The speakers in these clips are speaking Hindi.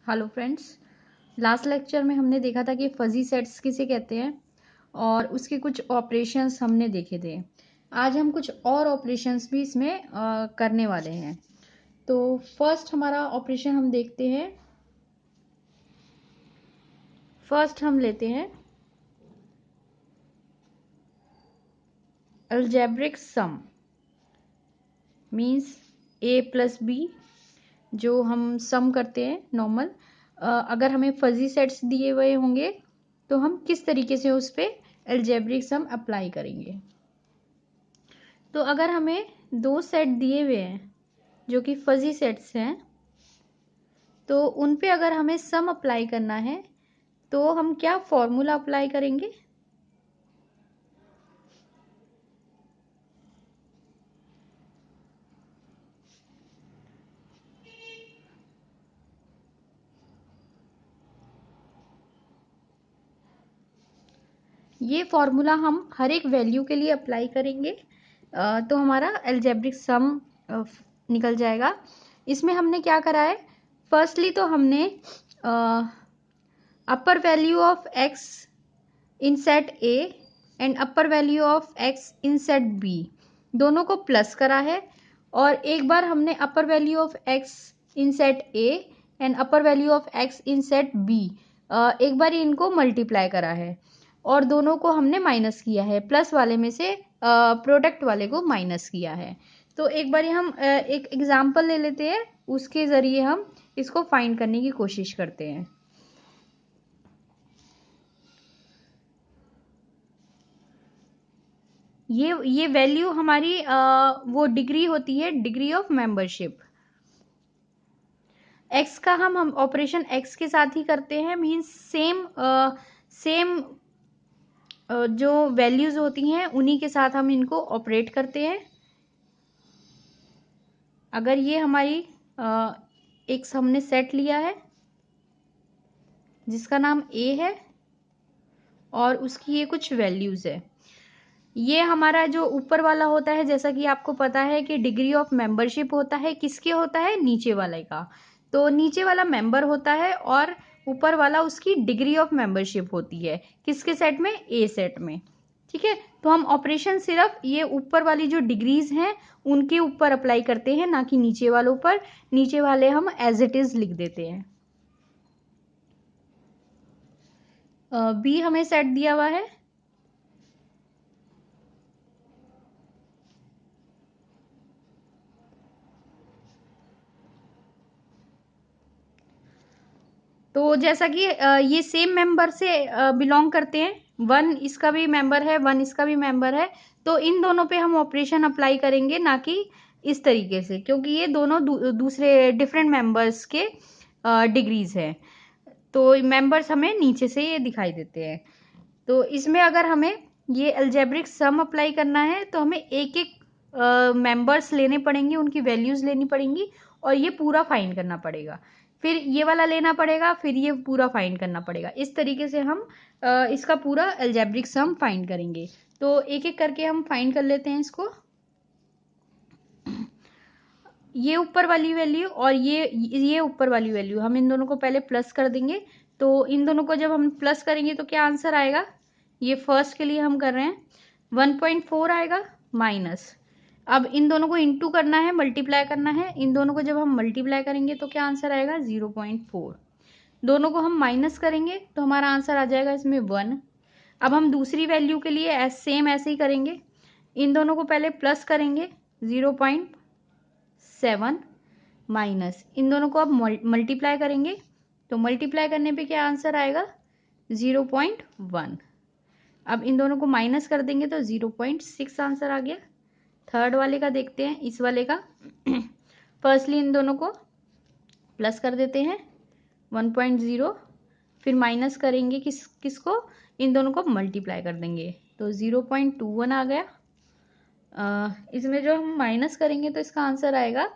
हेलो फ्रेंड्स, लास्ट लेक्चर में हमने देखा था कि फजी सेट्स किसे कहते हैं और उसके कुछ ऑपरेशंस हमने देखे थे। आज हम कुछ और ऑपरेशंस भी इसमें करने वाले हैं। तो फर्स्ट हमारा ऑपरेशन हम देखते हैं। फर्स्ट हम लेते हैं algebraic sum, means a plus b, जो हम सम करते हैं नॉर्मल। अगर हमें फजी सेट्स दिए हुए होंगे तो हम किस तरीके से उस पर अलजेब्रिक सम अप्लाई करेंगे। तो अगर हमें दो सेट दिए हुए हैं जो कि फजी सेट्स हैं, तो उन पे अगर हमें सम अप्लाई करना है तो हम क्या फॉर्मूला अप्लाई करेंगे। ये फॉर्मूला हम हर एक वैल्यू के लिए अप्लाई करेंगे तो हमारा अलजेब्रिक सम निकल जाएगा। इसमें हमने क्या करा है, फर्स्टली तो हमने upper value of x in set a and upper value of x in set b दोनों को प्लस करा है, और एक बार हमने upper value of x in set a and upper value of x in set b एक बार इनको मल्टीप्लाई करा है और दोनों को हमने माइनस किया है, प्लस वाले में से प्रोडक्ट वाले को माइनस किया है। तो एक बार हम एक एग्जाम्पल ले लेते हैं, उसके ज़रिए हम इसको फाइंड करने की कोशिश करते हैं। ये वैल्यू हमारी वो डिग्री होती है, डिग्री ऑफ मेंबरशिप। एक्स का हम ऑपरेशन एक्स के साथ ही करते हैं, मीन्स सेम जो वैल्यूज होती हैं उन्हीं के साथ हम इनको ऑपरेट करते हैं। अगर ये हमारी एक हमने सेट लिया है जिसका नाम ए है और उसकी ये कुछ वैल्यूज है, ये हमारा जो ऊपर वाला होता है, जैसा कि आपको पता है कि डिग्री ऑफ मेंबरशिप होता है किसके होता है, नीचे वाले का। तो नीचे वाला मेंबर होता है और ऊपर वाला उसकी डिग्री ऑफ मेंबरशिप होती है किसके सेट में, ए सेट में। ठीक है, तो हम ऑपरेशन सिर्फ ये ऊपर वाली जो डिग्रीज हैं उनके ऊपर अप्लाई करते हैं, ना कि नीचे वालों पर। नीचे वाले हम एज इट इज लिख देते हैं। बी हमें सेट दिया हुआ है, तो जैसा कि ये सेम मेंबर से बिलोंग करते हैं, वन इसका भी मेंबर है, वन इसका भी मेंबर है, तो इन दोनों पे हम ऑपरेशन अप्लाई करेंगे, ना कि इस तरीके से, क्योंकि ये दोनों दूसरे डिफरेंट मेंबर्स के डिग्रीज हैं। तो मेंबर्स हमें नीचे से ये दिखाई देते हैं। तो इसमें अगर हमें ये अलजेब्रिक सम अप्लाई करना है तो हमें एक एक मेंबर्स लेने पड़ेंगे, उनकी वैल्यूज लेनी पड़ेंगी और ये पूरा फाइंड करना पड़ेगा। फिर ये वाला लेना पड़ेगा, फिर ये पूरा फाइंड करना पड़ेगा। इस तरीके से हम इसका पूरा अलजेब्रिक सम फाइंड करेंगे। तो एक एक करके हम फाइंड कर लेते हैं इसको। ये ऊपर वाली वैल्यू और ये ऊपर वाली वैल्यू, हम इन दोनों को पहले प्लस कर देंगे। तो इन दोनों को जब हम प्लस करेंगे तो क्या आंसर आएगा, ये फर्स्ट के लिए हम कर रहे हैं 1.4 आएगा माइनस। अब इन दोनों को इंटू करना है, मल्टीप्लाई करना है। इन दोनों को जब हम मल्टीप्लाई करेंगे तो क्या आंसर आएगा 0.4। दोनों को हम माइनस करेंगे तो हमारा आंसर आ जाएगा इसमें 1। अब हम दूसरी वैल्यू के लिए सेम ऐसे ही करेंगे, इन दोनों को पहले प्लस करेंगे 0.7 माइनस, इन दोनों को अब मल्टीप्लाई करेंगे तो मल्टीप्लाई करने पे क्या आंसर आएगा 0.1। अब इन दोनों को माइनस कर देंगे तो 0.6 आंसर आ गया। थर्ड वाले का देखते हैं, इस वाले का। फर्स्टली इन दोनों को प्लस कर देते हैं 1.0, फिर माइनस करेंगे किसको, इन दोनों को मल्टीप्लाई कर देंगे तो 0.21 आ गया। इसमें जो हम माइनस करेंगे तो इसका आंसर आएगा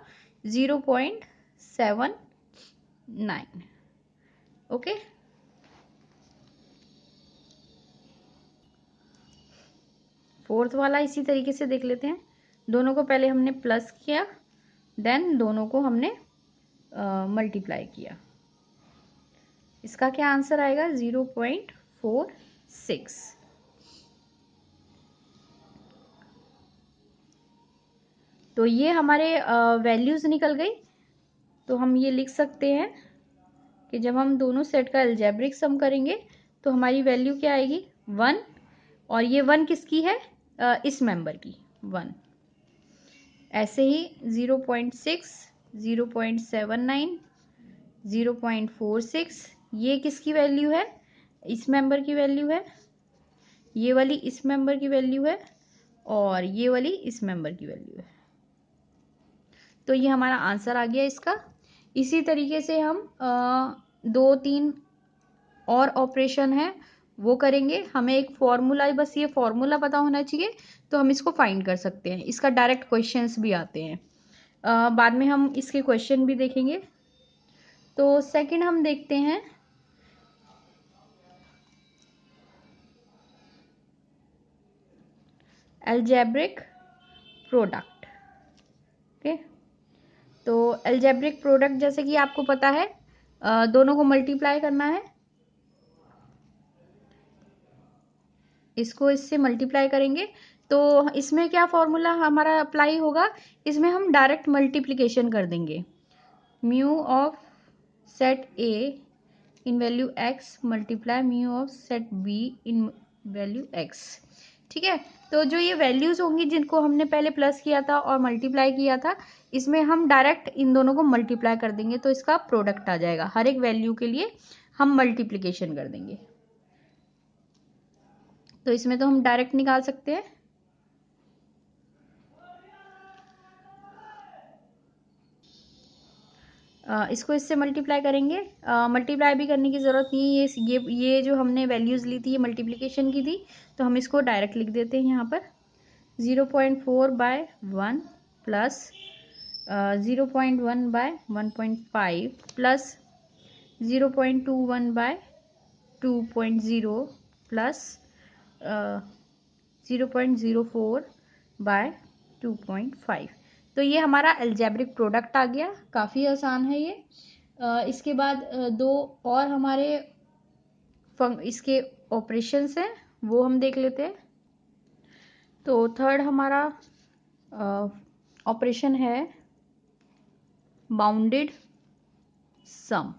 0.79। ओके, फोर्थ वाला इसी तरीके से देख लेते हैं। दोनों को पहले हमने प्लस किया, देन दोनों को हमने मल्टीप्लाई किया। इसका क्या आंसर आएगा? 0.46। तो ये हमारे वैल्यूज निकल गई। तो हम ये लिख सकते हैं कि जब हम दोनों सेट का अलजेब्रिक सम करेंगे तो हमारी वैल्यू क्या आएगी? 1। और ये 1 किसकी है? इस मेंबर की 1। ऐसे ही 0.6, 0.79, 0.46 ये किसकी वैल्यू है? इस मेंबर की वैल्यू है। ये वाली इस मेंबर की वैल्यू है और ये वाली इस मेंबर की वैल्यू है। तो ये हमारा आंसर आ गया इसका। इसी तरीके से हम 2-3 और ऑपरेशन है वो करेंगे। हमें एक फॉर्मूला, बस ये फॉर्मूला पता होना चाहिए तो हम इसको फाइंड कर सकते हैं। इसका डायरेक्ट क्वेश्चंस भी आते हैं। बाद में हम इसके क्वेश्चन भी देखेंगे। तो सेकंड हम देखते हैं अलजेब्रिक प्रोडक्ट। ओके, तो अलजेब्रिक प्रोडक्ट जैसे कि आपको पता है दोनों को मल्टीप्लाई करना है। इसको इससे मल्टीप्लाई करेंगे तो इसमें क्या फॉर्मूला हमारा अप्लाई होगा? इसमें हम डायरेक्ट मल्टीप्लिकेशन कर देंगे। Mu of set A in value x multiply mu of set b in value x। ठीक है, तो जो ये वैल्यूज होंगी जिनको हमने पहले प्लस किया था और मल्टीप्लाई किया था, इसमें हम डायरेक्ट इन दोनों को मल्टीप्लाई कर देंगे तो इसका प्रोडक्ट आ जाएगा। हर एक वैल्यू के लिए हम मल्टीप्लिकेशन कर देंगे। तो इसमें तो हम डायरेक्ट निकाल सकते हैं। इसको इससे मल्टीप्लाई करेंगे। मल्टीप्लाई भी करने की ज़रूरत नहीं है। ये जो हमने वैल्यूज़ ली थी ये मल्टीप्लिकेशन की थी, तो हम इसको डायरेक्ट लिख देते हैं यहाँ पर। 0.4/1 प्लस 0.1/1.5 प्लस 0.21/2.0 प्लस 0.04/2.5। तो ये हमारा अलजेब्रिक प्रोडक्ट आ गया। काफ़ी आसान है ये। इसके बाद दो और हमारे इसके ऑपरेशंस हैं वो हम देख लेते हैं। तो थर्ड हमारा ऑपरेशन है बाउंडेड सम।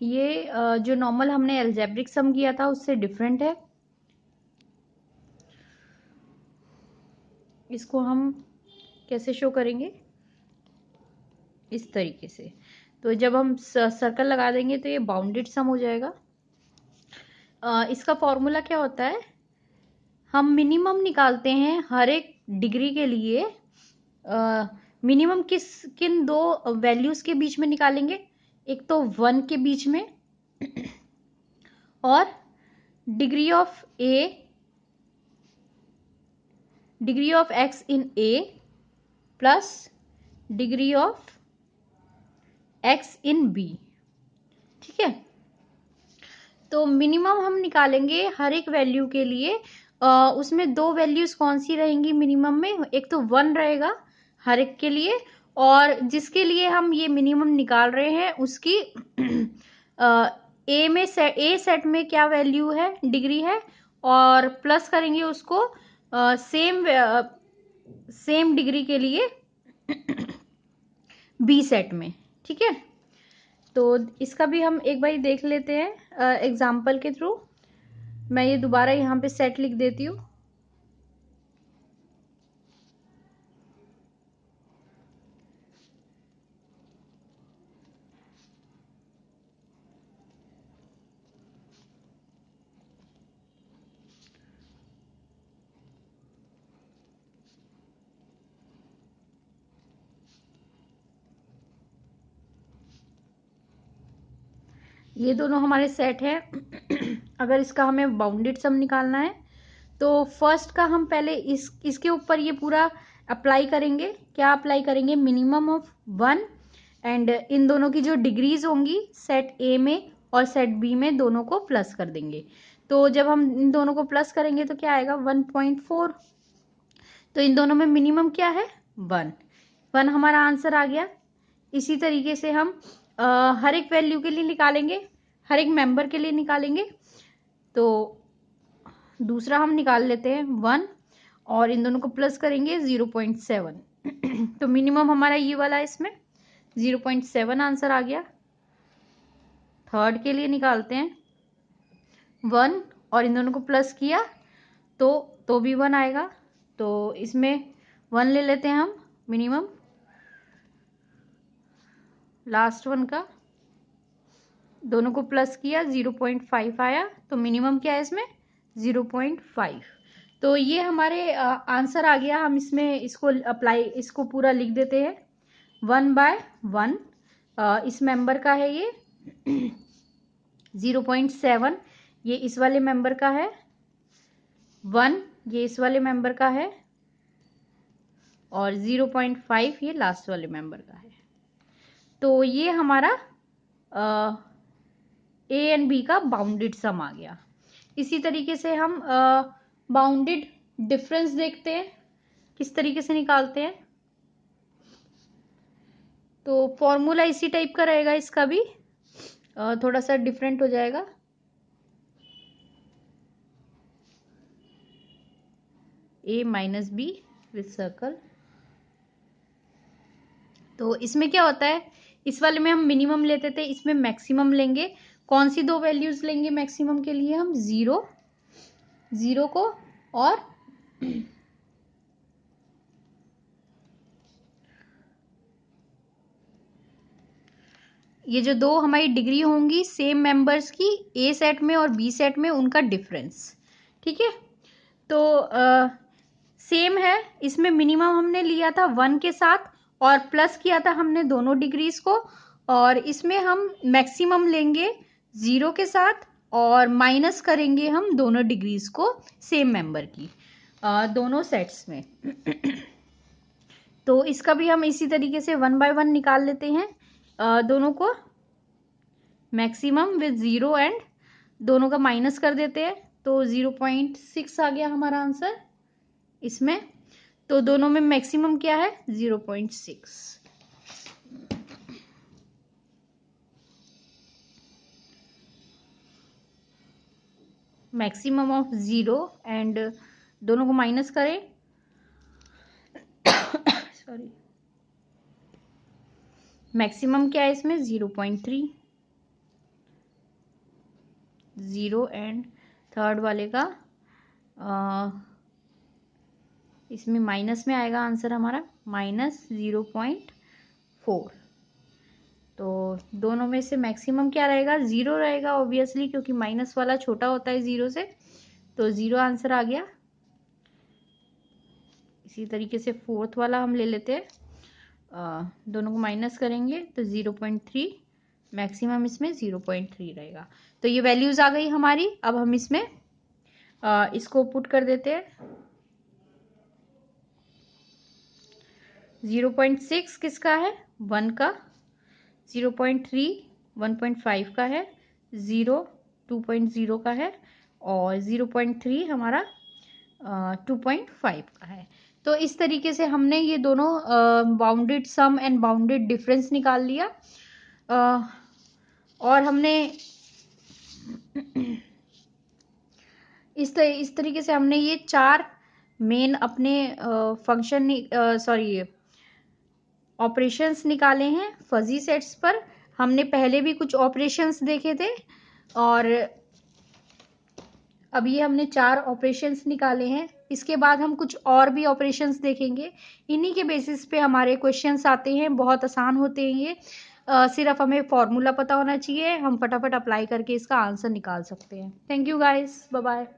ये जो नॉर्मल हमने अलजेब्रिक सम किया था उससे डिफरेंट है। इसको हम कैसे शो करेंगे? इस तरीके से। तो जब हम सर्कल लगा देंगे तो ये बाउंडेड सम हो जाएगा। इसका फॉर्मूला क्या होता है? हम मिनिमम निकालते हैं हर एक डिग्री के लिए। मिनिमम किन दो वैल्यूज के बीच में निकालेंगे? एक तो 1 के बीच में और degree of x in a plus degree of x in b। ठीक है, तो मिनिमम हम निकालेंगे हर एक वैल्यू के लिए। उसमें दो वैल्यूज कौन सी रहेंगी मिनिमम में? एक तो 1 रहेगा हर एक के लिए, और जिसके लिए हम ये मिनिमम निकाल रहे हैं उसकी ए सेट में क्या वैल्यू है, डिग्री है, और प्लस करेंगे उसको सेम डिग्री के लिए बी सेट में। ठीक है, तो इसका भी हम एक बार देख लेते हैं एग्जाम्पल के थ्रू। मैं ये दोबारा यहाँ पे सेट लिख देती हूँ। ये दोनों हमारे सेट है। अगर इसका हमें बाउंडेड सम निकालना है तो फर्स्ट का हम पहले इसके ऊपर ये पूरा अप्लाई करेंगे। क्या अप्लाई करेंगे? मिनिमम ऑफ 1, एंड इन दोनों की जो डिग्रीज होंगी सेट ए में और सेट बी में दोनों को प्लस कर देंगे। तो जब हम इन दोनों को प्लस करेंगे तो क्या आएगा? 1.4। तो इन दोनों में मिनिमम क्या है? 1 हमारा आंसर आ गया। इसी तरीके से हम हर एक वैल्यू के लिए निकालेंगे। हर एक मेंबर के लिए निकालेंगे। तो दूसरा हम निकाल लेते हैं 1 और इन दोनों को प्लस करेंगे 0.7 तो मिनिमम हमारा ये वाला है, इसमें 0.7 आंसर आ गया। थर्ड के लिए निकालते हैं 1 और इन दोनों को प्लस किया तो भी 1 आएगा। तो इसमें 1 ले लेते हैं हम मिनिमम, लास्ट वन का, दोनों को प्लस किया 0.5 आया। तो मिनिमम क्या है इसमें 0.5। तो ये हमारे आंसर आ गया। हम इसमें इसको पूरा लिख देते हैं 1/1। इस मेंबर का है ये 0.7, ये इस वाले मेंबर का है 1, ये इस वाले मेंबर का है और 0.5 ये लास्ट वाले मेंबर का है। तो ये हमारा ए एंड बी का बाउंडेड सम आ गया। इसी तरीके से हम बाउंडेड डिफरेंस देखते हैं किस तरीके से निकालते हैं। तो फॉर्मूला इसी टाइप का रहेगा, इसका भी थोड़ा सा डिफरेंट हो जाएगा। a minus B with circle. तो इसमें क्या होता है, इस वाले में हम मिनिमम लेते थे, इसमें मैक्सिमम लेंगे। कौन सी दो वैल्यूज लेंगे मैक्सिमम के लिए हम? 0 को और ये जो दो हमारी डिग्री होंगी सेम मेंबर्स की ए सेट में और बी सेट में, उनका डिफरेंस। ठीक है, तो सेम है। इसमें मिनिमम हमने लिया था 1 के साथ और प्लस किया था हमने दोनों डिग्रीज को, और इसमें हम मैक्सिमम लेंगे 0 के साथ और माइनस करेंगे हम दोनों डिग्रीज को सेम मेंबर की दोनों सेट्स में। तो इसका भी हम इसी तरीके से 1/1 निकाल लेते हैं। दोनों को मैक्सिमम विद 0 एंड दोनों का माइनस कर देते हैं। तो 0.6 आ गया हमारा आंसर इसमें। तो दोनों में मैक्सिमम क्या है? 0.6। मैक्सिमम ऑफ 0 एंड दोनों को माइनस करें सॉरी, मैक्सिमम क्या है इसमें? 0.3। 0 एंड थर्ड वाले का इसमें माइनस में आएगा आंसर हमारा -0.4। तो दोनों में से मैक्सिमम क्या रहेगा? 0 रहेगा ऑब्वियसली, क्योंकि माइनस वाला छोटा होता है 0 से। तो 0 आंसर आ गया। इसी तरीके से फोर्थ वाला हम ले लेते हैं, दोनों को माइनस करेंगे तो 0.3, मैक्सिमम इसमें 0.3 रहेगा। तो ये वैल्यूज आ गई हमारी। अब हम इसमें इसको पुट कर देते हैं। 0.6 किसका है? 1 का। 0.3 1.5 का है। 0 2.0 का है और 0.3 हमारा 2.5 का है। तो इस तरीके से हमने ये दोनों bounded sum and bounded difference निकाल लिया। और हमने इस तरीके से हमने ये 4 मेन अपने ऑपरेशंस निकाले हैं फजी सेट्स पर। हमने पहले भी कुछ ऑपरेशंस देखे थे और अब ये हमने 4 ऑपरेशंस निकाले हैं। इसके बाद हम कुछ और भी ऑपरेशंस देखेंगे। इन्हीं के बेसिस पे हमारे क्वेश्चंस आते हैं, बहुत आसान होते हैं ये। सिर्फ हमें फॉर्मूला पता होना चाहिए, हम फटाफट अप्लाई करके इसका आंसर निकाल सकते हैं। Thank you guys, bye bye.